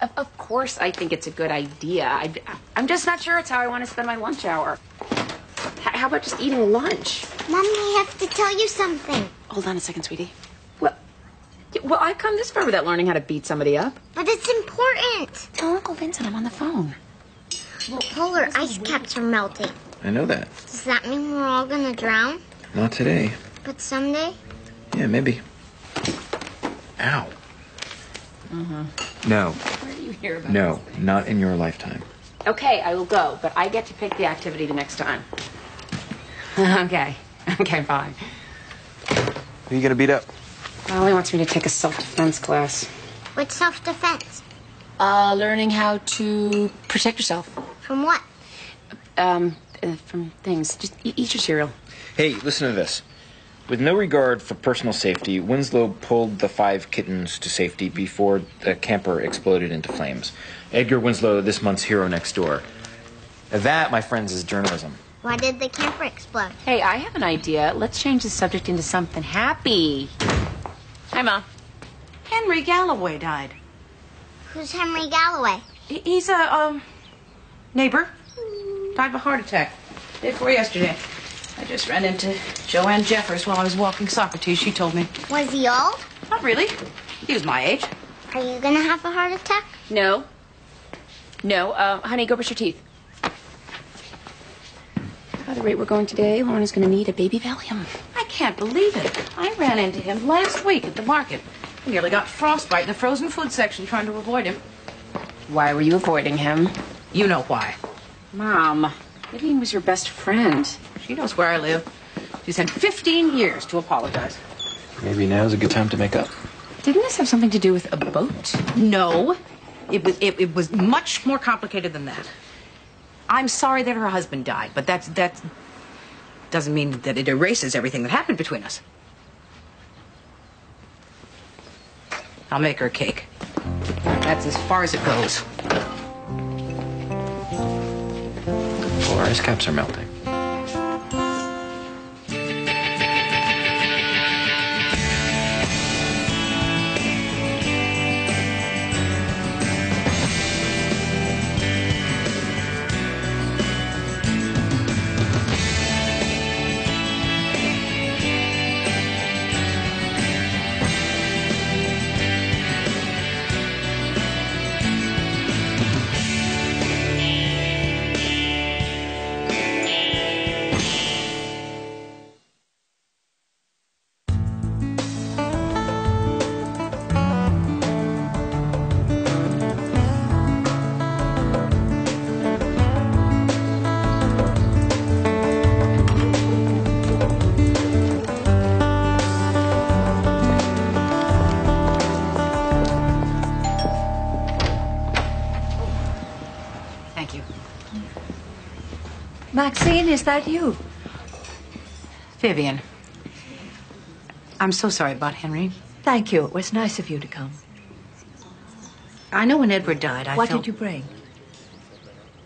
Of course I think it's a good idea. I'm just not sure it's how I want to spend my lunch hour. How about just eating lunch? Mommy, I have to tell you something. Hold on a second, sweetie. Well, I've come this far without learning how to beat somebody up. But it's important. Tell Uncle Vincent I'm on the phone. Well, polar ice caps are melting. I know that. Does that mean we're all gonna drown? Not today. But someday? Yeah, maybe. Ow. No. Where do you hear about No, not in your lifetime. Okay, I will go, but I get to pick the activity the next time. Okay, fine. Who are you gonna beat up? Well, he wants me to take a self-defense class. What's self-defense? Learning how to protect yourself. From what? From things. Just eat your cereal. Hey, listen to this. With no regard for personal safety, Winslow pulled the 5 kittens to safety before the camper exploded into flames. Edgar Winslow, this month's hero next door. That, my friends, is journalism. Why did the camper explode? Hey, I have an idea. Let's change the subject into something happy. Hi, Mom. Henry Galloway died. Who's Henry Galloway? He's a, neighbor. Died of a heart attack. Day before yesterday. I just ran into Joanne Jeffers while I was walking Socrates. She told me. Was he old? Not really. He was my age. Are you gonna have a heart attack? No. Honey, go brush your teeth. At the rate we're going today, Lorna's going to need a baby Valium. I can't believe it. I ran into him last week at the market. I nearly got frostbite in the frozen food section trying to avoid him. Why were you avoiding him? You know why. Mom, Vivian was your best friend. She knows where I live. She's had 15 years to apologize. Maybe now's a good time to make up. Didn't this have something to do with a boat? No. It was much more complicated than that. I'm sorry that her husband died, but that doesn't mean that it erases everything that happened between us. I'll make her a cake. That's as far as it goes. Polar ice caps are melting. Maxine, is that you? Vivian. I'm so sorry about Henry. Thank you. It was nice of you to come. I know when Edward died, What did you bring?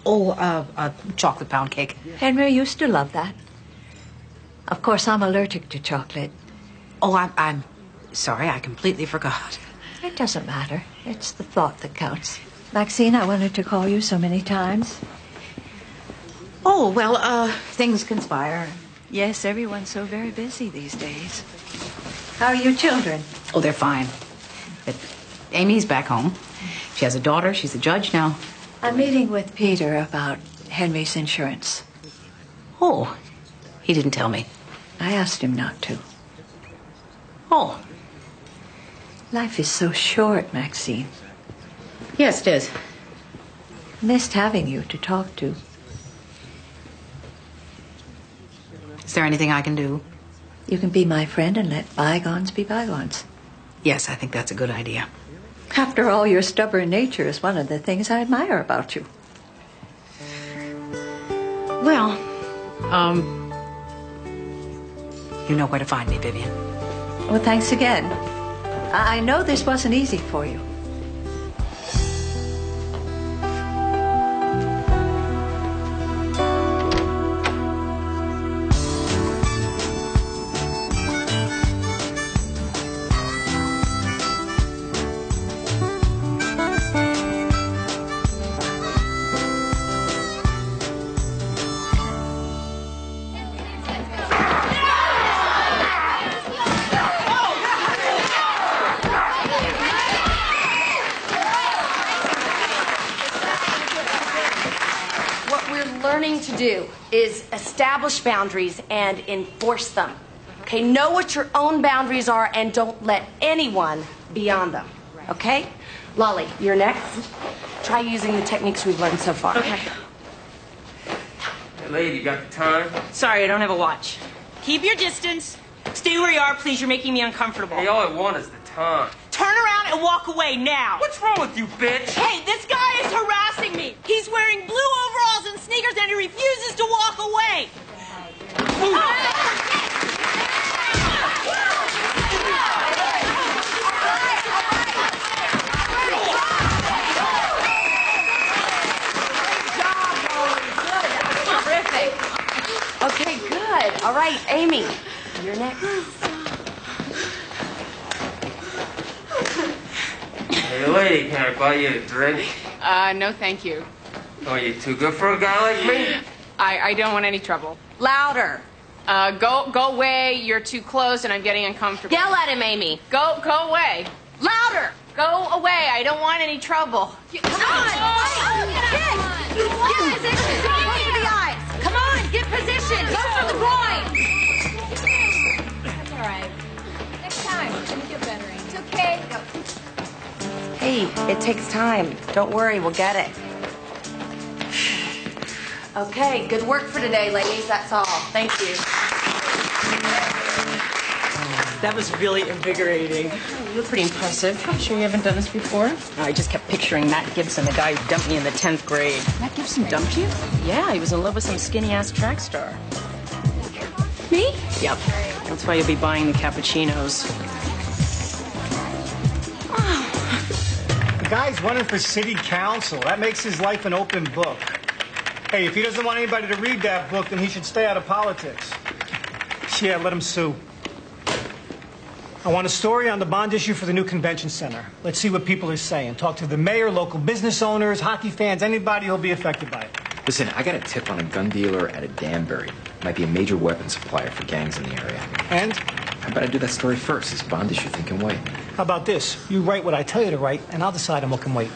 Oh, a chocolate pound cake. Henry used to love that. Of course, I'm allergic to chocolate. Oh, I'm sorry. I completely forgot. It doesn't matter. It's the thought that counts. Maxine, I wanted to call you so many times. Oh, well, things conspire. Yes, everyone's so very busy these days. How are your children? Oh, they're fine. But Amy's back home. She has a daughter. She's a judge now. I'm meeting with Peter about Henry's insurance. Oh, he didn't tell me. I asked him not to. Oh. Life is so short, Maxine. Yes, it is. Missed having you to talk to. Is there anything I can do? You can be my friend and let bygones be bygones. Yes, I think that's a good idea. After all, your stubborn nature is one of the things I admire about you. Well, you know where to find me, Vivian. Well, thanks again. I know this wasn't easy for you. learning to do is establish boundaries and enforce them. Okay, know what your own boundaries are and don't let anyone beyond them. Okay? Lolly, you're next. Try using the techniques we've learned so far. Okay. Hey, lady, you got the time? Sorry, I don't have a watch. Keep your distance. Stay where you are, please. You're making me uncomfortable. Hey, all I want is the time. Turn around and walk away now. What's wrong with you, bitch? Hey, this guy is harassing me. He's wearing blue overalls and sneakers and he refuses to walk away. Terrific. Okay, good. All right, Amy, you're next. Hey, lady, can I buy you a drink? No, thank you. Oh, you too good for a guy like me? I don't want any trouble. Louder. Go away. You're too close, and I'm getting uncomfortable. Yell at him, Amy. Go away. Louder. Go away. I don't want any trouble. Come on. Get position. Go for the eyes. Come on, get position. Go for the groin. That's all right. Next time, you'll get better, Amy. It's okay. Go. Hey, it takes time. Don't worry, we'll get it. Okay, good work for today, ladies. That's all. Thank you. That was really invigorating. You look pretty impressive. Sure you haven't done this before? I just kept picturing Matt Gibson, the guy who dumped me in the 10th grade. Matt Gibson dumped you? Yeah, he was in love with some skinny-ass track star. Me? Yep. That's why you'll be buying the cappuccinos. The guy's running for city council. That makes his life an open book. Hey, if he doesn't want anybody to read that book, then he should stay out of politics. Yeah, let him sue. I want a story on the bond issue for the new convention center. Let's see what people are saying. Talk to the mayor, local business owners, hockey fans, anybody who'll be affected by it. Listen, I got a tip on a gun dealer at a Danbury. Might be a major weapons supplier for gangs in the area. And? How about I do that story first? This bond issue thing can wait. How about this? You write what I tell you to write, and I'll decide on what can wait.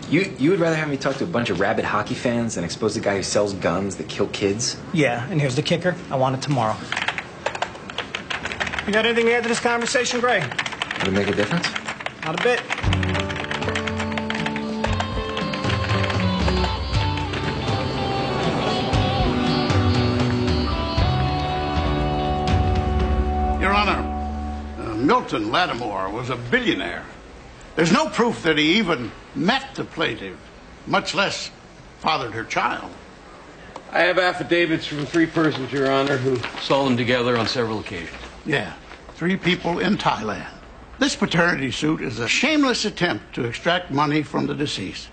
You would rather have me talk to a bunch of rabid hockey fans than expose the guy who sells guns that kill kids? Yeah, and here's the kicker. I want it tomorrow. You got anything to add to this conversation, Gray? Would it make a difference? Not a bit. Your Honor, Milton Lattimore was a billionaire. There's no proof that he even met the plaintiff, much less fathered her child. I have affidavits from 3 persons, Your Honor, who saw them together on several occasions. Yeah, 3 people in Thailand. This paternity suit is a shameless attempt to extract money from the deceased.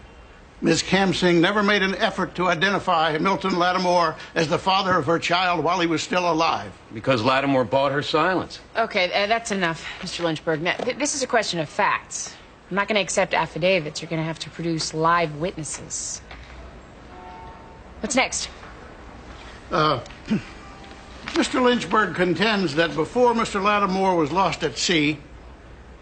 Ms. Kam Singh never made an effort to identify Milton Lattimore as the father of her child while he was still alive. Because Lattimore bought her silence. Okay, that's enough, Mr. Lynchburg. Now, this is a question of facts. I'm not going to accept affidavits. You're going to have to produce live witnesses. What's next? Mr. Lynchburg contends that before Mr. Lattimore was lost at sea,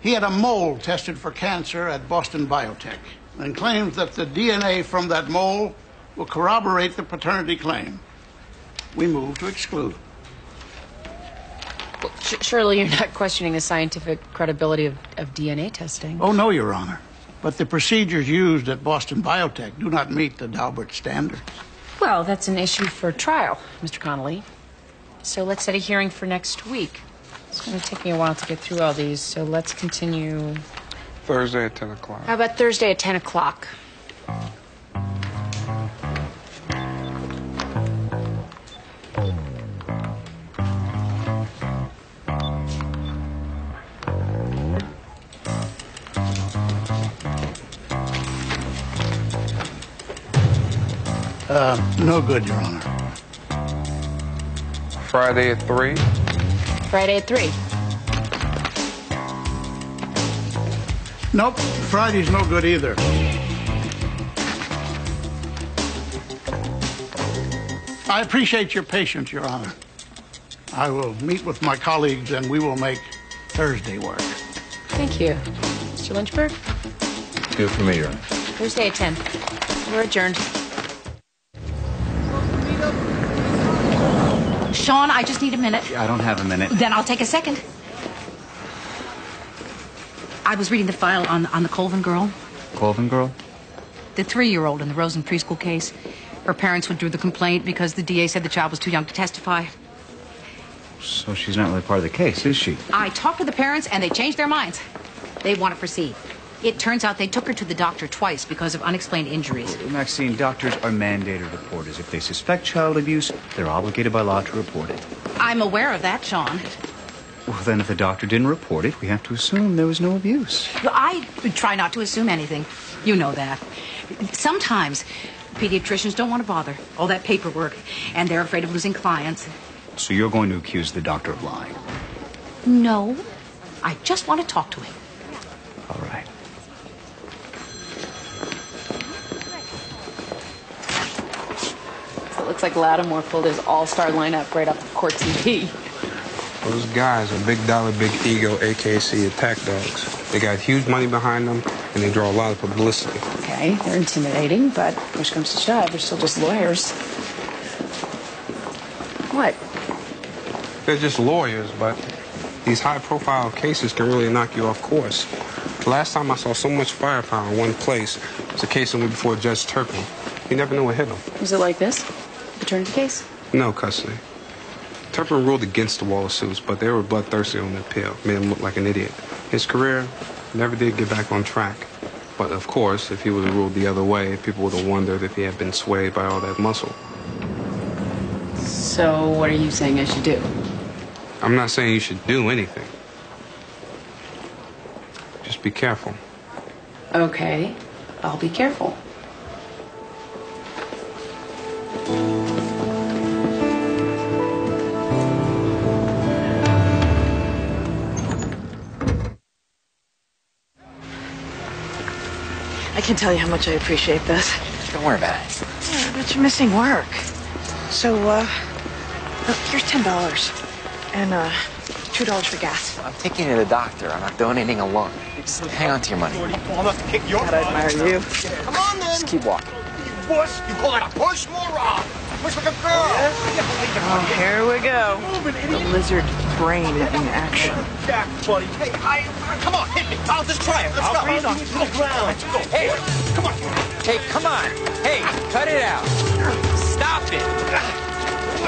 he had a mole tested for cancer at Boston Biotech and claims that the DNA from that mole will corroborate the paternity claim. We move to exclude. Well, surely you're not questioning the scientific credibility of DNA testing. Oh, no, Your Honor. But the procedures used at Boston Biotech do not meet the Daubert standards. Well, that's an issue for trial, Mr. Connolly. So let's set a hearing for next week. It's going to take me a while to get through all these, so let's continue. Thursday at 10 o'clock. How about Thursday at 10 o'clock? No good, Your Honor. Friday at 3. Friday at 3. Nope, Friday's no good either. I appreciate your patience, Your Honor. I will meet with my colleagues and we will make Thursday work. Thank you. Mr. Lynchburg? Good for me, Your Honor. Thursday at 10. We're adjourned. Sean, I just need a minute. I don't have a minute. Then I'll take a second. I was reading the file on the Colvin girl. Colvin girl? The 3-year-old in the Rosen preschool case. Her parents withdrew the complaint because the DA said the child was too young to testify. So she's not really part of the case, is she? I talked with the parents, and they changed their minds. They want to proceed. It turns out they took her to the doctor twice because of unexplained injuries. Maxine, doctors are mandated reporters. If they suspect child abuse, they're obligated by law to report it. I'm aware of that, Sean. Well, then if the doctor didn't report it, we have to assume there was no abuse. I try not to assume anything. You know that. Sometimes pediatricians don't want to bother. All that paperwork, and they're afraid of losing clients. So you're going to accuse the doctor of lying? No. I just want to talk to him. All right. So it looks like Lattimore pulled his all-star lineup right off of Court TV. Those guys are big dollar, big ego, AKC attack dogs. They got huge money behind them, and they draw a lot of publicity. Okay, they're intimidating, but push comes to shove, they're still just lawyers. What? They're just lawyers, but these high-profile cases can really knock you off course. The last time I saw so much firepower in one place was a case only before Judge Turpin. You never know what hit him. Was it like this? Paternity case? No custody. Turpin ruled against the Waller suits, but they were bloodthirsty on the appeal. Made him look like an idiot. His career never did get back on track. But of course, if he would have ruled the other way, people would have wondered if he had been swayed by all that muscle. So what are you saying I should do? I'm not saying you should do anything. Just be careful. Okay, I'll be careful. I can't tell you how much I appreciate this. Don't worry about it. Yeah, but you're missing work. So, here's $10 and $2 for gas. I'm taking you to the doctor. I'm not donating a lung. Just hang on to your money. God, I admire you. Come on, then. Just keep walking. You push? You call that a push, moron? Push like a girl. Oh, here we go. The lizard brain in action. Back, buddy. Hey, come on, hit me. I'll just try it. Let's go. breathe on the ground. Let's go. Hey, come on. Hey, come on. Hey, cut it out. Stop it.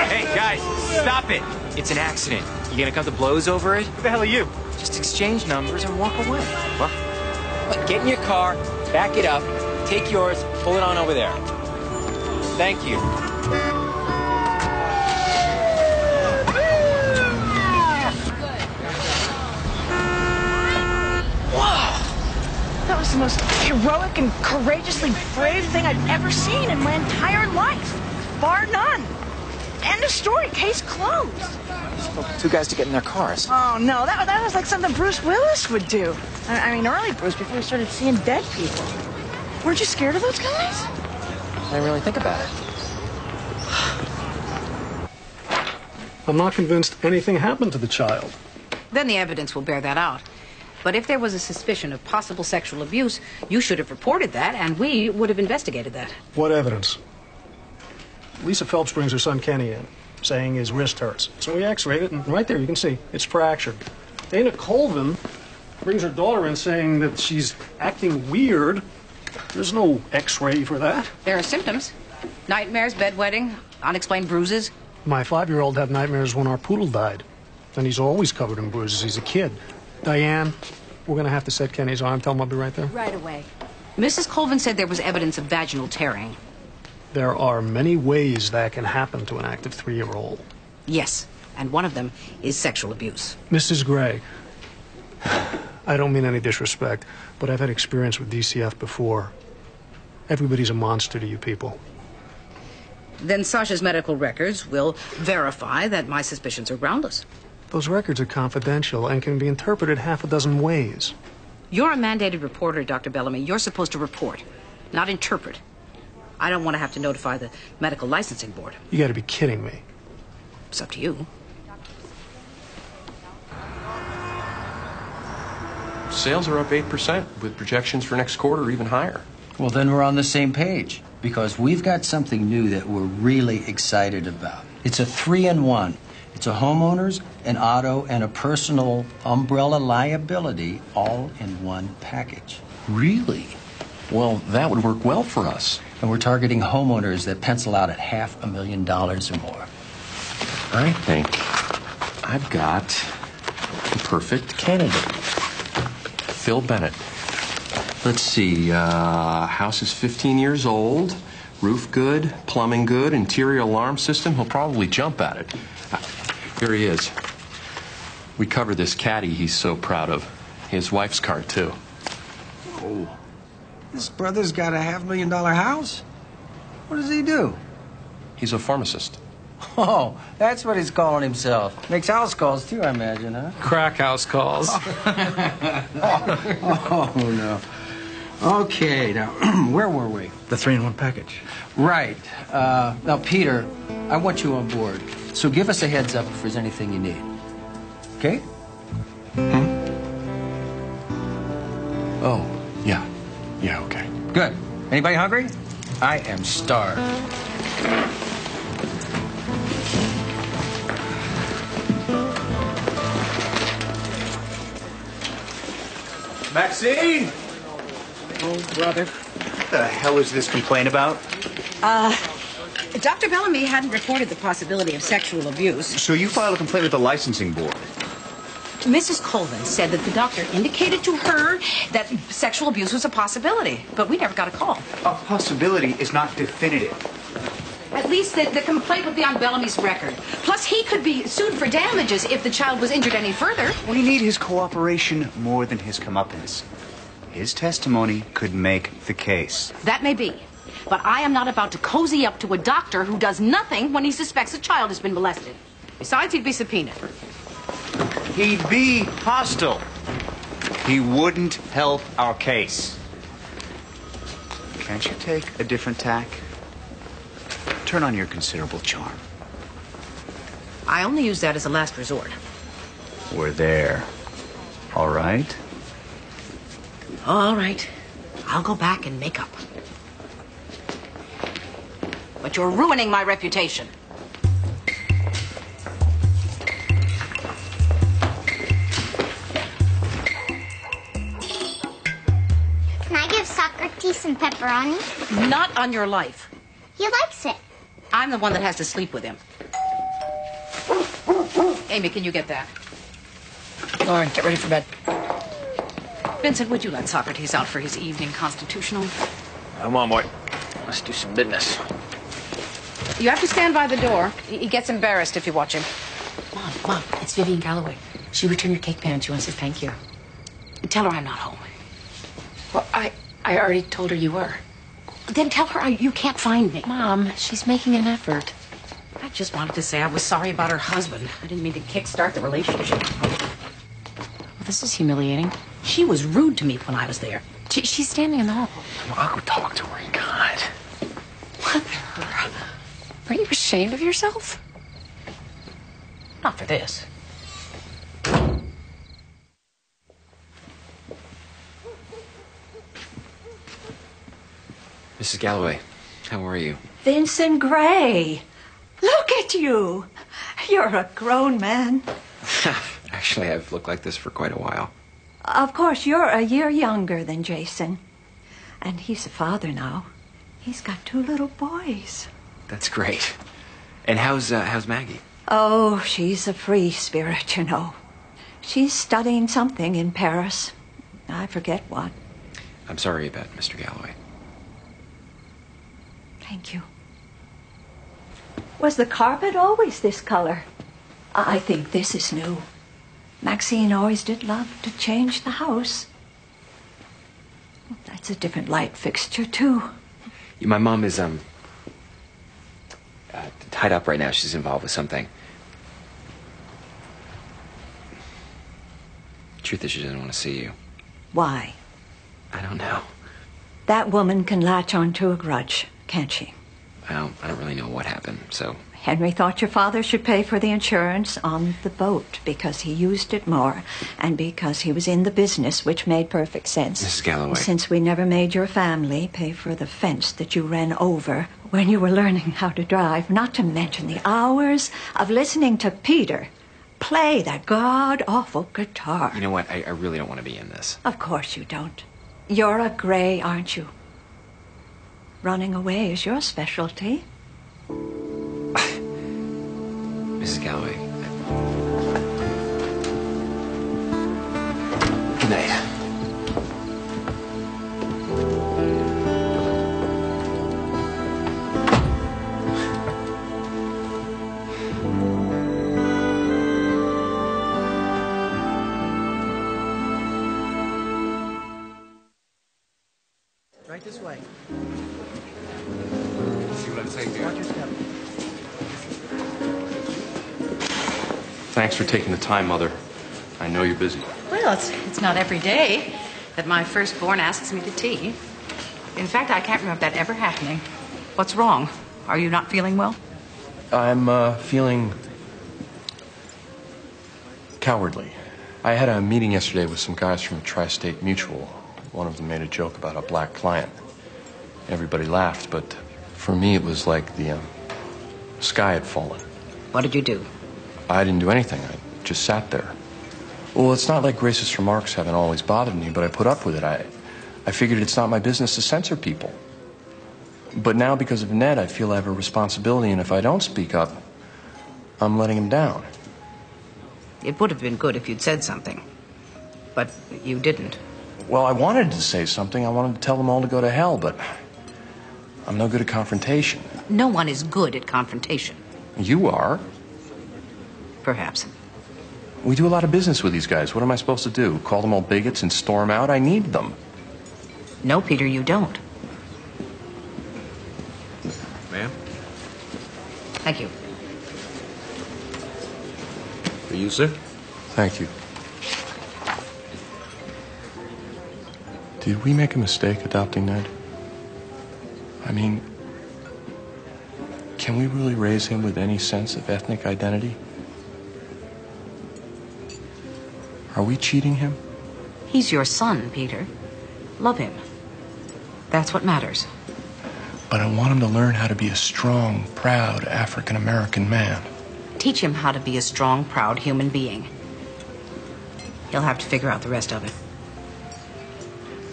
Hey, guys, stop it. It's an accident. You gonna come to blows over it? Who the hell are you? Just exchange numbers and walk away. What? Get in your car, back it up, take yours, pull it on over there. Thank you. That was the most heroic and courageously brave thing I've ever seen in my entire life. Bar none. End of story. Case closed. Two guys to get in their cars. Oh, no. That was like something Bruce Willis would do. I mean, early Bruce, before we started seeing dead people. Weren't you scared of those guys? I didn't really think about it. I'm not convinced anything happened to the child. Then the evidence will bear that out. But if there was a suspicion of possible sexual abuse, you should have reported that, and we would have investigated that. What evidence? Lisa Phelps brings her son Kenny in, saying his wrist hurts. So we x-rayed it, and right there you can see it's fractured. Dana Colvin brings her daughter in saying that she's acting weird. There's no x-ray for that. There are symptoms. Nightmares, bedwetting, unexplained bruises. My 5-year-old had nightmares when our poodle died. And he's always covered in bruises. He's a kid. Diane, we're going to have to set Kenny's arm. Tell him I'll be right there. Right away. Mrs. Colvin said there was evidence of vaginal tearing. There are many ways that can happen to an active 3-year-old. Yes, and one of them is sexual abuse. Mrs. Gray, I don't mean any disrespect, but I've had experience with DCF before. Everybody's a monster to you people. Then Sasha's medical records will verify that my suspicions are groundless. Those records are confidential and can be interpreted half a dozen ways. You're a mandated reporter, Dr. Bellamy. You're supposed to report, not interpret. I don't want to have to notify the medical licensing board. You got to be kidding me. It's up to you. Sales are up 8%, with projections for next quarter even higher. Well, then we're on the same page, because we've got something new that we're really excited about. It's a 3-in-1. It's a homeowner's, an auto, and a personal umbrella liability all in one package. Really? Well, that would work well for us. And we're targeting homeowners that pencil out at $500,000 or more. I think I've got the perfect candidate. Phil Bennett. Let's see, house is 15 years old, roof good, plumbing good, interior alarm system. He'll probably jump at it. Here he is. We covered this caddy he's so proud of. His wife's car, too. Oh. This brother's got a $500,000 house? What does he do? He's a pharmacist. Oh, that's what he's calling himself. Makes house calls, too, I imagine, huh? Crack house calls. Oh, no. Okay, now, where were we? The 3-in-1 package. Right. Now, Peter, I want you on board. So give us a heads up if there's anything you need. Okay? Oh, yeah. Yeah, okay. Good. Anybody hungry? I am starved. Maxine! Oh, brother. What the hell is this complaint about? Dr. Bellamy hadn't reported the possibility of sexual abuse. So you filed a complaint with the licensing board. Mrs. Colvin said that the doctor indicated to her that sexual abuse was a possibility, but we never got a call. A possibility is not definitive. At least the complaint would be on Bellamy's record. Plus, he could be sued for damages if the child was injured any further. We need his cooperation more than his comeuppance. His testimony could make the case. That may be. But I am not about to cozy up to a doctor who does nothing when he suspects a child has been molested. Besides, he'd be subpoenaed. He'd be hostile. He wouldn't help our case. Can't you take a different tack? Turn on your considerable charm. I only use that as a last resort. We're there. All right? All right. I'll go back and make up. But you're ruining my reputation. Can I give Socrates some pepperoni? Not on your life. He likes it. I'm the one that has to sleep with him. Amy, can you get that? Lauren, get ready for bed. Vincent, would you let Socrates out for his evening constitutional? Come on, boy. Let's do some business. You have to stand by the door. He gets embarrassed if you watch him. Mom, it's Vivian Galloway. She returned your cake pan. She wants to thank you. Tell her I'm not home. Well, I already told her you were. Then tell her you can't find me. Mom, she's making an effort. I just wanted to say I was sorry about her husband. I didn't mean to kickstart the relationship. Well, this is humiliating. She was rude to me when I was there. She's standing in the hall. Well, I'll go talk to her. God. Mother. Are you ashamed of yourself? Not for this. Mrs. Galloway, how are you? Vincent Gray. Look at you. You're a grown man. Actually, I've looked like this for quite a while. Of course, you're a year younger than Jason. And he's a father now. He's got 2 little boys. That's great. And how's Maggie? Oh, she's a free spirit, you know. She's studying something in Paris. I forget what. I'm sorry about Mr. Galloway. Thank you. Was the carpet always this color? I think this is new. Maxine always did love to change the house. That's a different light fixture, too. My mom is, tied up right now. She's involved with something. Truth is, she doesn't want to see you. Why? I don't know. That woman can latch onto a grudge, can't she? Well, I don't really know what happened, so Henry thought your father should pay for the insurance on the boat because he used it more and because he was in the business, which made perfect sense. Mrs. Galloway. Since we never made your family pay for the fence that you ran over when you were learning how to drive, not to mention the hours of listening to Peter play that god-awful guitar. You know what? I really don't want to be in this. Of course you don't. You're a Gray, aren't you? Running away is your specialty. Mrs. Galloway. Good night. Right this way. See what I say here. Watch your step. Thanks for taking the time, Mother. I know you're busy. Well, it's not every day that my firstborn asks me to tea. In fact, I can't remember that ever happening. What's wrong? Are you not feeling well? I'm feeling cowardly. I had a meeting yesterday with some guys from Tri-State Mutual. One of them made a joke about a black client. Everybody laughed, but for me it was like the sky had fallen. What did you do? I didn't do anything. I just sat there. Well, it's not like racist remarks haven't always bothered me, but I put up with it. I figured it's not my business to censor people. But now, because of Ned, I feel I have a responsibility, and if I don't speak up, I'm letting him down. It would have been good if you'd said something. But you didn't. Well, I wanted to say something. I wanted to tell them all to go to hell, but I'm no good at confrontation. No one is good at confrontation. You are. Perhaps. We do a lot of business with these guys. What am I supposed to do? Call them all bigots and storm out? I need them. No, Peter, you don't. Ma'am? Thank you. For you, sir? Thank you. Did we make a mistake adopting Ned? I mean, can we really raise him with any sense of ethnic identity? Are we cheating him? He's your son, Peter. Love him. That's what matters. But I want him to learn how to be a strong, proud African-American man. Teach him how to be a strong, proud human being. He'll have to figure out the rest of it.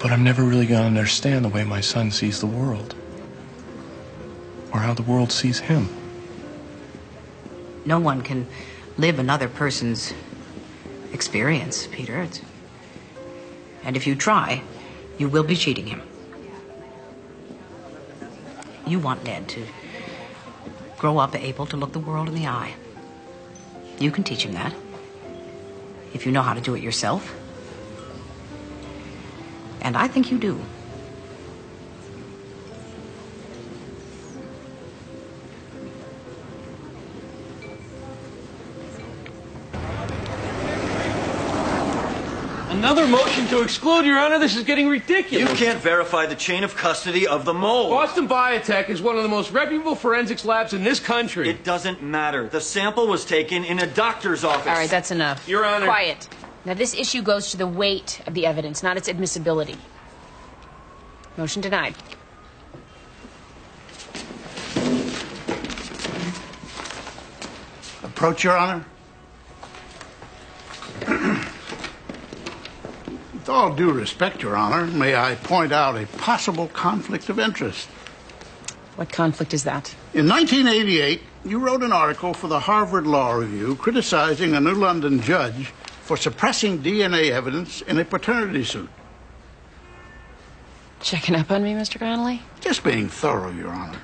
But I'm never really going to understand the way my son sees the world. Or how the world sees him. No one can live another person's experience, Peter. And if you try, you will be cheating him. You want Ned to grow up able to look the world in the eye. You can teach him that. If you know how to do it yourself. And I think you do. Another motion to exclude, Your Honor. This is getting ridiculous. You can't verify the chain of custody of the mole. Boston Biotech is one of the most reputable forensics labs in this country. It doesn't matter. The sample was taken in a doctor's office. All right, that's enough. Your Honor. Quiet. Now, this issue goes to the weight of the evidence, not its admissibility. Motion denied. Approach, Your Honor. With all due respect, Your Honor, may I point out a possible conflict of interest? What conflict is that? In 1988, you wrote an article for the Harvard Law Review criticizing a New London judge for suppressing DNA evidence in a paternity suit. Checking up on me, Mr. Connolly? Just being thorough, Your Honor.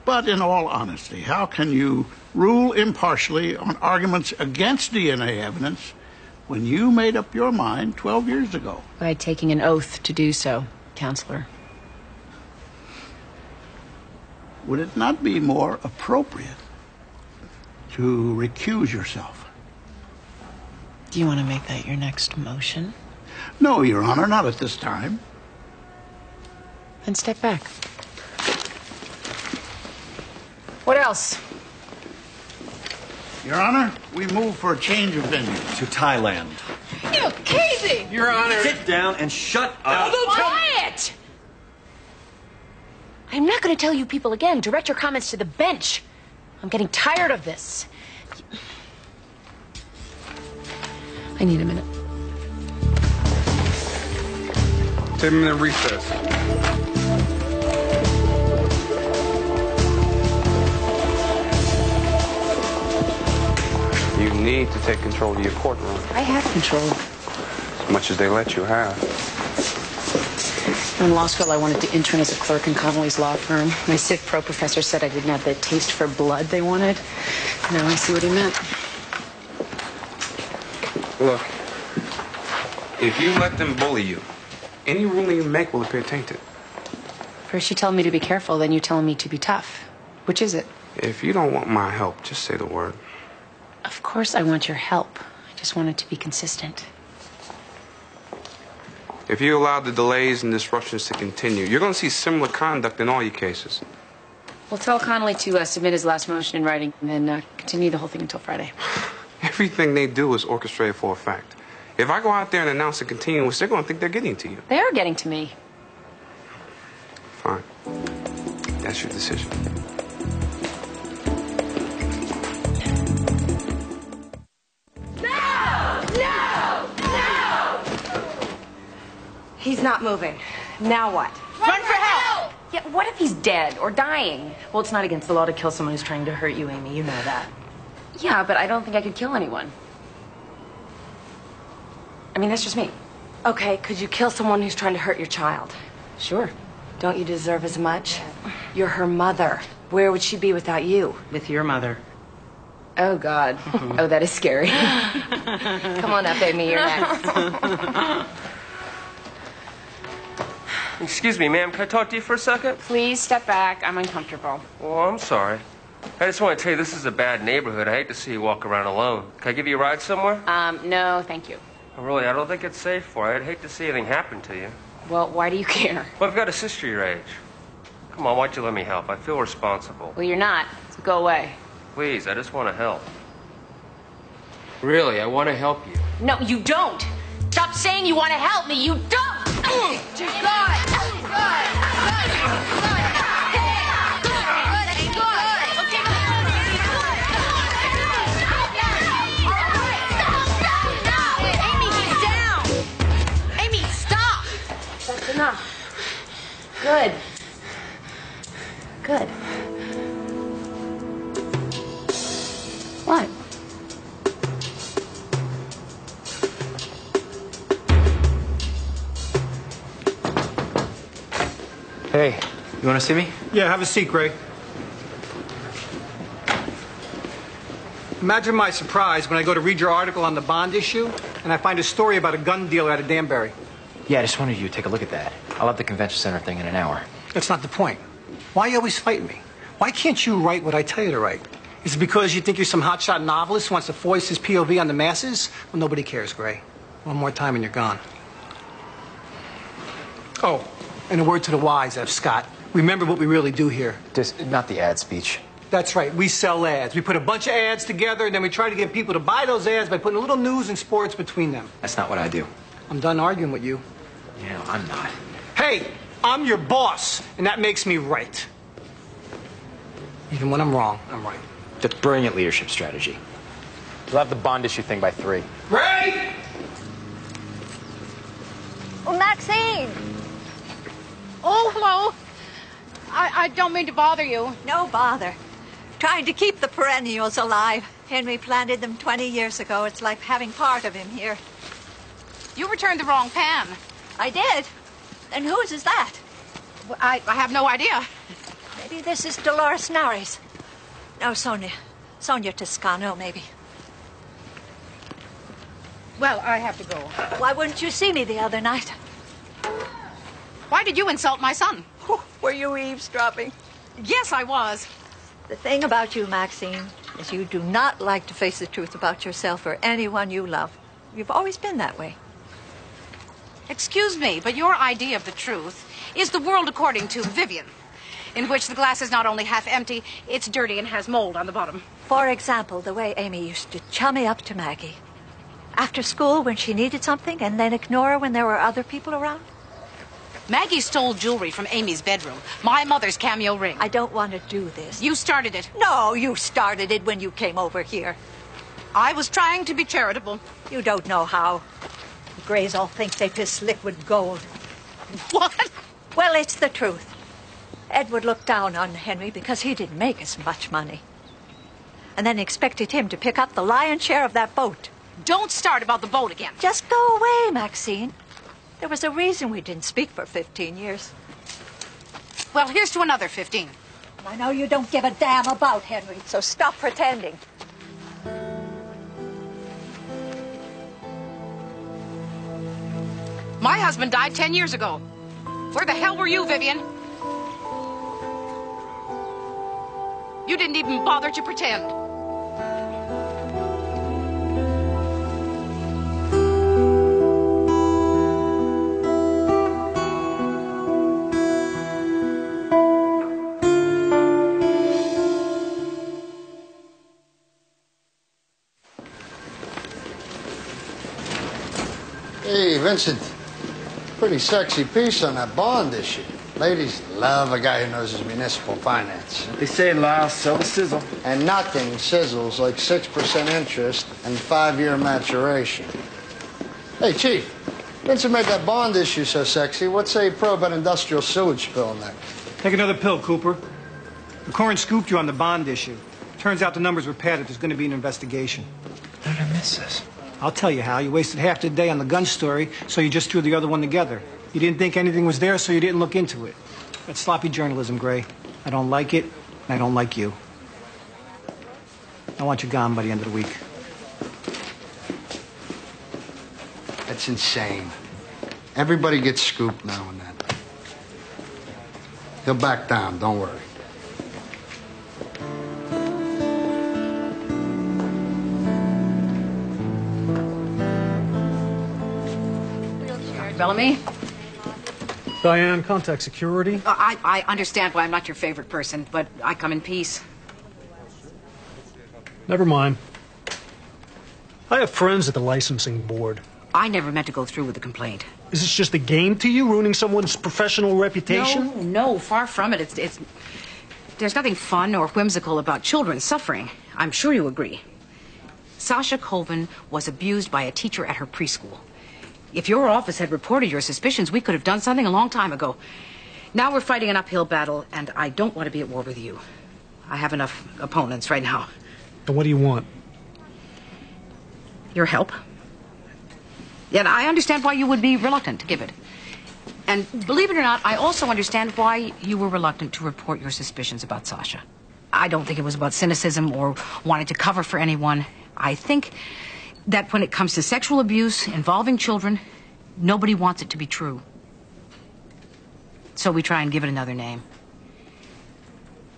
But in all honesty, how can you rule impartially on arguments against DNA evidence when you made up your mind 12 years ago? By taking an oath to do so, Counselor. Would it not be more appropriate to recuse yourself? Do you want to make that your next motion? No, Your Honor, not at this time. Then step back. What What else? Your Honor, we move for a change of venue. To Thailand. You crazy! Your Honor. Sit down and shut up. Quiet! I'm not going to tell you people again. Direct your comments to the bench. I'm getting tired of this. I need a minute. 10-minute recess. You need to take control of your courtroom. I have control. As much as they let you have. In law school, I wanted to intern as a clerk in Connolly's law firm. My Civ Pro professor said I didn't have the taste for blood they wanted. Now I see what he meant. Look, if you let them bully you, any ruling you make will appear tainted. First you tell me to be careful, then you tell me to be tough. Which is it? If you don't want my help, just say the word. Of course I want your help. I just want it to be consistent. If you allow the delays and disruptions to continue, you're going to see similar conduct in all your cases. We'll tell Connolly to submit his last motion in writing and then continue the whole thing until Friday. Everything they do is orchestrated for a fact. If I go out there and announce a continuance, they're going to think they're getting to you. They are getting to me. Fine. That's your decision. He's not moving. Now what? Run for help! Yeah, what if he's dead or dying? Well, it's not against the law to kill someone who's trying to hurt you, Amy. You know that. Yeah, but I don't think I could kill anyone. I mean, that's just me. Okay, could you kill someone who's trying to hurt your child? Sure. Don't you deserve as much? You're her mother. Where would she be without you? With your mother. Oh, God. Oh, that is scary. Come on up, Amy. You're next. Excuse me, ma'am. Can I talk to you for a second? Please step back. I'm uncomfortable. Oh, I'm sorry. I just want to tell you this is a bad neighborhood. I hate to see you walk around alone. Can I give you a ride somewhere? No, thank you. Really, I don't think it's safe for you. I'd hate to see anything happen to you. Well, why do you care? Well, I've got a sister your age. Come on, why don't you let me help? I feel responsible. Well, you're not, so go away. Please, I just want to help. Really, I want to help you. No, you don't. Stop saying you want to help me. You don't. Enough. Good. Good. What? Hey, you want to see me? Yeah, have a seat, Gray. Imagine my surprise when I go to read your article on the bond issue and I find a story about a gun dealer out of Danbury. Yeah, I just wanted you to take a look at that. I'll have the convention center thing in an hour. That's not the point. Why you always fighting me? Why can't you write what I tell you to write? Is it because you think you're some hotshot novelist who wants to foist his POV on the masses? Well, nobody cares, Gray. One more time and you're gone. Oh, and a word to the wise, F. Scott. Remember what we really do here. Just not the ad speech. That's right. We sell ads. We put a bunch of ads together, and then we try to get people to buy those ads by putting a little news and sports between them. That's not what I do. I'm done arguing with you. Yeah, I'm not. Hey, I'm your boss, and that makes me right. Even when I'm wrong, I'm right. That's brilliant leadership strategy. We'll have the bond issue thing by 3. Ray! Oh, Maxine! Oh, hello. I don't mean to bother you. No bother. Trying to keep the perennials alive. Henry planted them 20 years ago. It's like having part of him here. You returned the wrong pan. I did. And whose is that? Well, I have no idea. Maybe this is Dolores Nari's. No, Sonia Toscano, maybe. Well, I have to go. Why wouldn't you see me the other night? Why did you insult my son? Were you eavesdropping? Yes, I was. The thing about you, Maxine, is you do not like to face the truth about yourself or anyone you love. You've always been that way. Excuse me, but your idea of the truth is the world according to Vivian. in which the glass is not only half empty, it's dirty and has mold on the bottom. For example, the way Amy used to chummy up to Maggie. After school when she needed something and then ignore her when there were other people around. Maggie stole jewelry from Amy's bedroom. My mother's cameo ring. I don't want to do this. You started it. No, you started it when you came over here. I was trying to be charitable. You don't know how. The Greys all think they piss liquid gold. What? Well, it's the truth. Edward looked down on Henry because he didn't make as much money. And then expected him to pick up the lion's share of that boat. Don't start about the boat again. Just go away, Maxine. There was a reason we didn't speak for 15 years. Well, here's to another 15. I know you don't give a damn about Henry, so stop pretending. My husband died 10 years ago. Where the hell were you, Vivian? You didn't even bother to pretend. Hey, Vincent. Pretty sexy piece on that bond issue. Ladies love a guy who knows his municipal finance. They say Lyle sell the sizzle. And nothing sizzles like 6% interest and 5-year maturation. Hey, Chief. Vincent made that bond issue so sexy. What's a probe an industrial sewage spill next? Take another pill, Cooper. The coroner scooped you on the bond issue. Turns out the numbers were padded. There's going to be an investigation. How did I miss this? I'll tell you how. You wasted half the day on the gun story, so you just threw the other one together. You didn't think anything was there, so you didn't look into it. That's sloppy journalism, Gray. I don't like it, and I don't like you. I want you gone by the end of the week. That's insane. Everybody gets scooped now and then. He'll back down, don't worry. Bellamy? Diane, contact security. I understand why I'm not your favorite person, but I come in peace. Never mind. I have friends at the licensing board. I never meant to go through with the complaint. Is this just a game to you, ruining someone's professional reputation? No, far from it. It's there's nothing fun or whimsical about children suffering. I'm sure you agree. Sasha Colvin was abused by a teacher at her preschool. If your office had reported your suspicions, we could have done something a long time ago. Now we're fighting an uphill battle, and I don't want to be at war with you. I have enough opponents right now. Then what do you want? Your help. Yet I understand why you would be reluctant to give it. And believe it or not, I also understand why you were reluctant to report your suspicions about Sasha. I don't think it was about cynicism or wanting to cover for anyone. I think that when it comes to sexual abuse involving children, nobody wants it to be true. So we try and give it another name.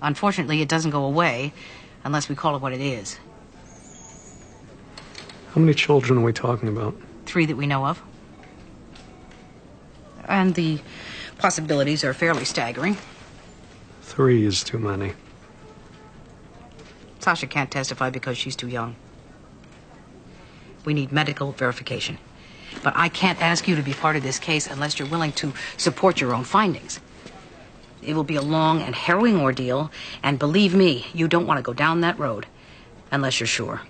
Unfortunately, it doesn't go away unless we call it what it is. How many children are we talking about? 3 that we know of. And the possibilities are fairly staggering. 3 is too many. Sasha can't testify because she's too young. We need medical verification. But I can't ask you to be part of this case unless you're willing to support your own findings. It will be a long and harrowing ordeal, and believe me, you don't want to go down that road unless you're sure.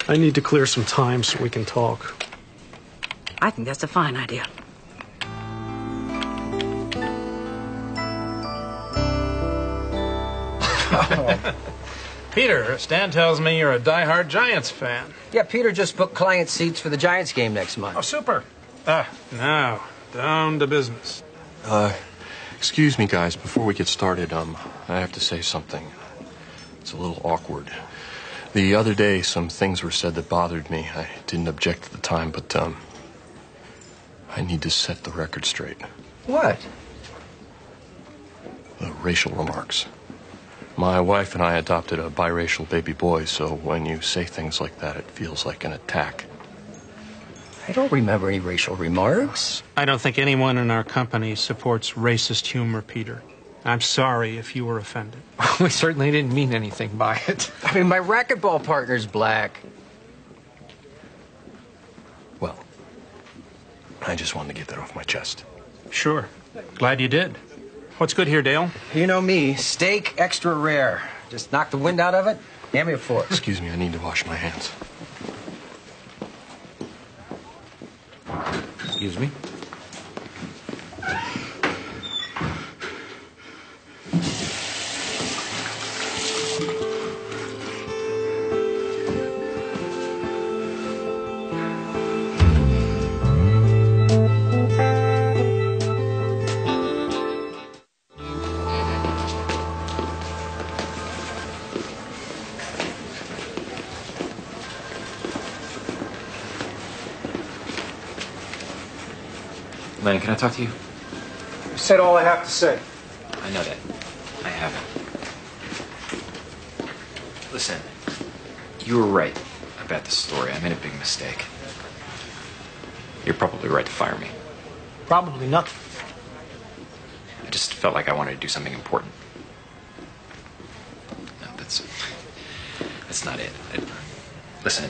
I need to clear some time so we can talk. I think that's a fine idea. Peter, Stan tells me you're a die-hard Giants fan. Yeah, Peter just booked client seats for the Giants game next month. Oh, super. Now, down to business. Excuse me, guys, before we get started, I have to say something. It's a little awkward. The other day, some things were said that bothered me. I didn't object at the time, but, I need to set the record straight. What? The racial remarks. My wife and I adopted a biracial baby boy, so when you say things like that, it feels like an attack. I don't remember any racial remarks. I don't think anyone in our company supports racist humor, Peter. I'm sorry if you were offended. We certainly didn't mean anything by it. I mean, my racquetball partner's black. Well, I just wanted to get that off my chest. Sure. Glad you did. What's good here, Dale? You know me, steak extra rare. Just knock the wind out of it, hand me a fork. Excuse me, I need to wash my hands. Excuse me? Len, can I talk to you? You said all I have to say. I know that. I haven't. Listen, you were right about the story. I made a big mistake. You're probably right to fire me. Probably nothing. I just felt like I wanted to do something important. No, that's not it. Listen,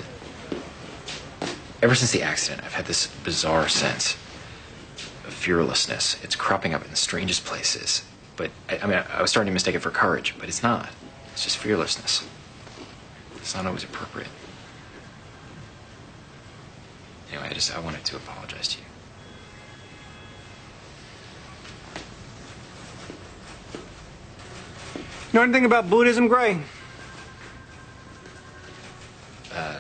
ever since the accident, I've had this bizarre sense of fearlessness. It's cropping up in the strangest places. But, I was starting to mistake it for courage, but it's not. It's just fearlessness. It's not always appropriate. Anyway, I wanted to apologize to you. Know anything about Buddhism, Gray? A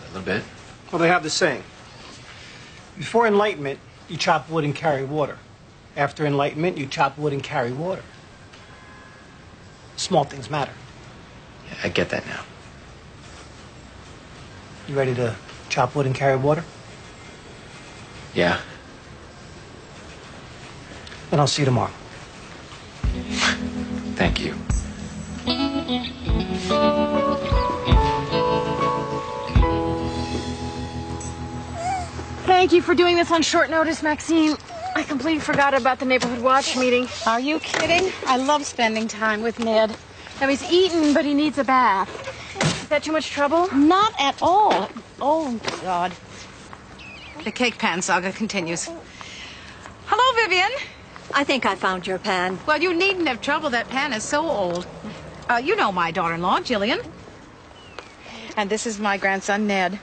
little bit. Well, they have the saying. Before enlightenment, you chop wood and carry water. After enlightenment, you chop wood and carry water. Small things matter. Yeah, I get that now. You ready to chop wood and carry water? Yeah. Then I'll see you tomorrow. Thank you. Thank you for doing this on short notice, Maxine. I completely forgot about the neighborhood watch meeting. Are you kidding? I love spending time with Ned. Now he's eaten, but he needs a bath. Is that too much trouble? Not at all. Oh, God. The cake pan saga continues. Hello, Vivian. I think I found your pan. Well, you needn't have trouble. That pan is so old. You know my daughter-in-law, Jillian. And this is my grandson, Ned.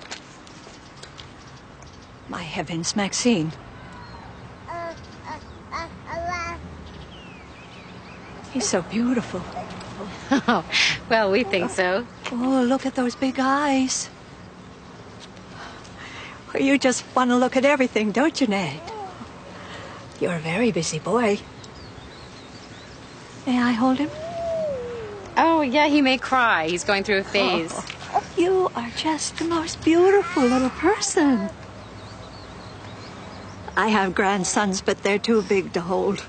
My heavens, Maxine. He's so beautiful. Well, we think so. Oh, look at those big eyes. Well, you just want to look at everything, don't you, Ned? You're a very busy boy. May I hold him? Oh, yeah, he may cry. He's going through a phase. Oh, you are just the most beautiful little person. I have grandsons, but they're too big to hold.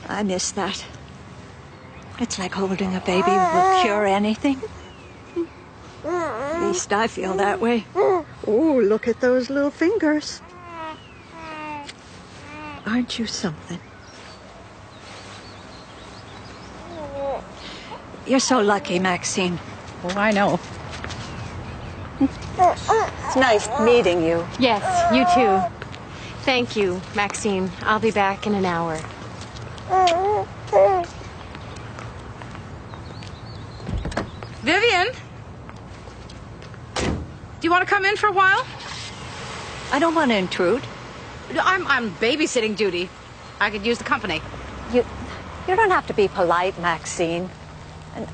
I miss that. It's like holding a baby will cure anything. At least I feel that way. Oh, look at those little fingers. Aren't you something? You're so lucky, Maxine. Oh, I know. It's nice meeting you. Yes, you too. Thank you, Maxine. I'll be back in an hour. Vivian? Do you want to come in for a while? I don't want to intrude. I'm babysitting duty. I could use the company. You don't have to be polite, Maxine.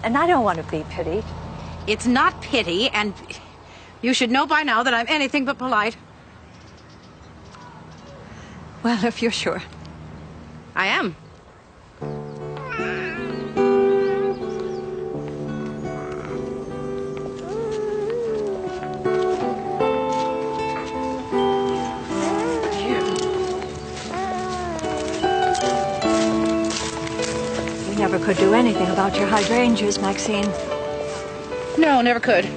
And I don't want to be pitied. It's not pity, and you should know by now that I'm anything but polite. Well, if you're sure. I am. You never could do anything about your hydrangeas, Maxine. No, never could.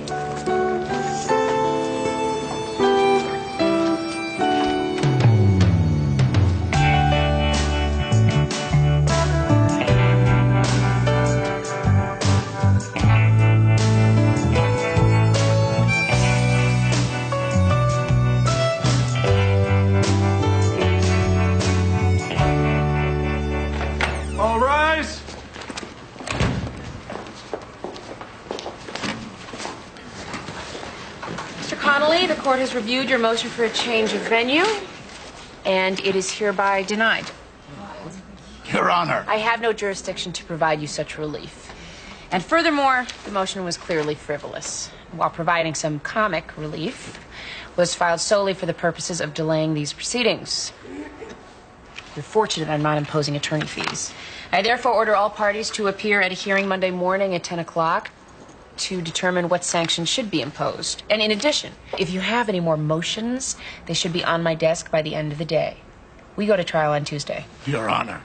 court has reviewed your motion for a change of venue, and it is hereby denied. Your Honor. I have no jurisdiction to provide you such relief. And furthermore, the motion was clearly frivolous. While providing some comic relief, was filed solely for the purposes of delaying these proceedings. You're fortunate I'm not imposing attorney fees. I therefore order all parties to appear at a hearing Monday morning at 10 o'clock to determine what sanctions should be imposed. And in addition, if you have any more motions, they should be on my desk by the end of the day. We go to trial on Tuesday. Your Honor,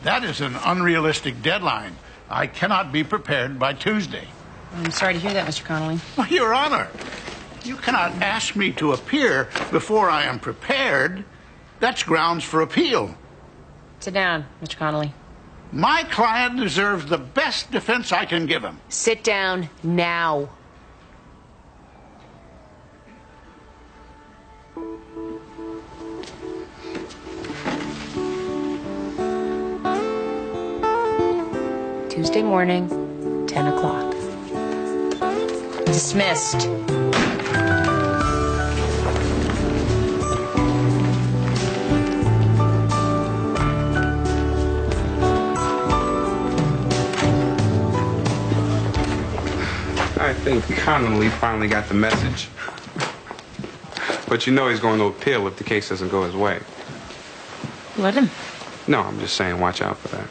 that is an unrealistic deadline. I cannot be prepared by Tuesday. I'm sorry to hear that, Mr. Connolly. Your Honor, you cannot ask me to appear before I am prepared. That's grounds for appeal. Sit down, Mr. Connolly. My client deserves the best defense I can give him. Sit down now. Tuesday morning, 10 o'clock. Dismissed. I think Connolly finally got the message. But you know he's going to appeal if the case doesn't go his way. Let him. No, I'm just saying watch out for that.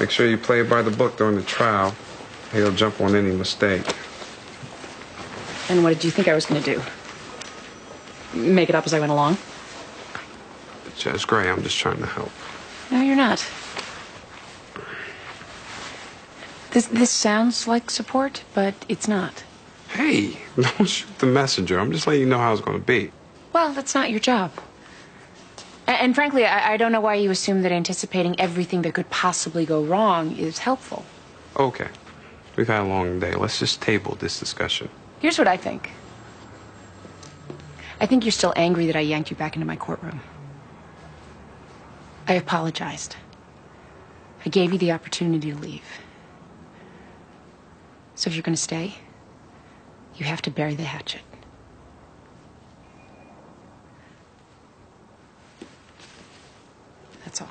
Make sure you play by the book during the trial. He'll jump on any mistake. And what did you think I was going to do? Make it up as I went along? Judge Gray, I'm just trying to help. No, you're not. This sounds like support, but it's not. Hey, don't shoot the messenger. I'm just letting you know how it's going to be. Well, that's not your job. And frankly, I don't know why you assume that anticipating everything that could possibly go wrong is helpful. Okay. We've had a long day. Let's just table this discussion. Here's what I think. I think you're still angry that I yanked you back into my courtroom. I apologized. I gave you the opportunity to leave. So if you're going to stay, you have to bury the hatchet. That's all.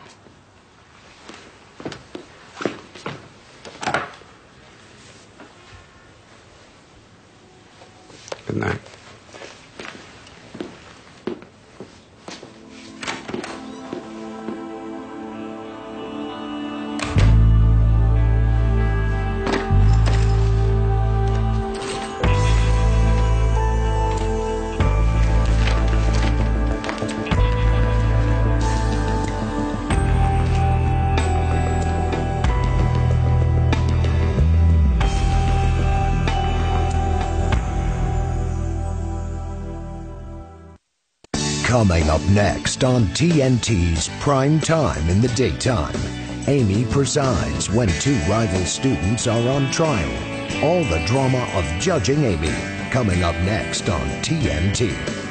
Good night. Coming up next on TNT's Prime Time in the Daytime, Amy presides when two rival students are on trial. All the drama of judging Amy, coming up next on TNT.